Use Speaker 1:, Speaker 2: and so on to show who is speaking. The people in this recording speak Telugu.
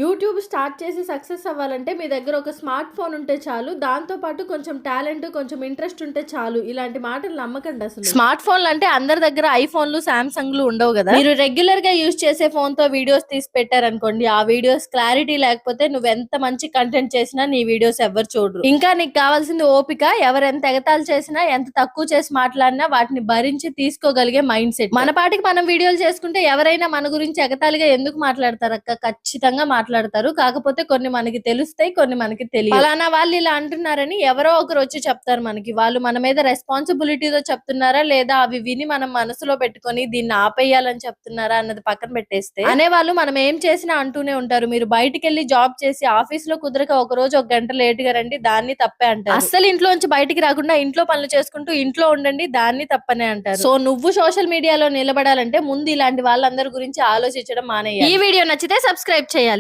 Speaker 1: యూట్యూబ్ స్టార్ట్ చేసి సక్సెస్ అవ్వాలంటే మీ దగ్గర ఒక స్మార్ట్ ఫోన్ ఉంటే చాలు, దాంతో పాటు కొంచెం టాలెంట్, కొంచెం ఇంట్రెస్ట్ ఉంటే చాలు. ఇలాంటి మాటలు నమ్మకండి అసలు. స్మార్ట్ ఫోన్లు అంటే అందరి దగ్గర ఐఫోన్లు, సామ్సంగ్లు ఉండవు కదా. మీరు రెగ్యులర్ గా యూజ్ చేసే ఫోన్ తో వీడియోస్ తీసి పెట్టారనుకోండి, ఆ వీడియోస్ క్లారిటీ లేకపోతే నువ్వు ఎంత మంచి కంటెంట్ చేసినా నీ వీడియోస్ ఎవరు చూడరు. ఇంకా నీకు కావాల్సింది ఓపిక. ఎవరెంత ఎగతాలు చేసినా, ఎంత తక్కువ చేసి మాట్లాడినా వాటిని భరించి తీసుకోగలిగే మైండ్ సెట్. మన పాటికి మనం వీడియోలు చేసుకుంటే ఎవరైనా మన గురించి ఎగతాళిగా ఎందుకు మాట్లాడతారు అక్క? ఖచ్చితంగా మాట్లాడతారు. కాకపోతే కొన్ని మనకి తెలుస్తాయి, కొన్ని మనకి తెలియదు. ఫలానా వాళ్ళు ఇలా అంటున్నారని ఎవరో ఒకరు వచ్చి చెప్తారు మనకి. వాళ్ళు మన మీద రెస్పాన్సిబిలిటీతో చెప్తున్నారా, లేదా అవి విని మనం మనసులో పెట్టుకొని దీన్ని ఆపేయాలని చెప్తున్నారా అన్నది పక్కన పెట్టేస్తే, అనేవాళ్ళు మనం ఏం చేసినా అంటూనే ఉంటారు. మీరు బయటికి వెళ్ళి జాబ్ చేసి ఆఫీస్ లో కుదరక ఒక రోజు ఒక గంట లేట్ గా రండి, దాన్ని తప్పే అంటారు. అస్సలు ఇంట్లోంచి బయటికి రాకుండా ఇంట్లో పనులు చేసుకుంటూ ఇంట్లో ఉండండి, దాన్ని తప్పనే అంటారు. సో నువ్వు సోషల్ మీడియాలో నిలబడాలంటే ముందు ఇలాంటి వాళ్ళందరి గురించి ఆలోచించడం మానేయాలి. ఈ వీడియో నచ్చితే సబ్స్క్రైబ్ చేయాలి.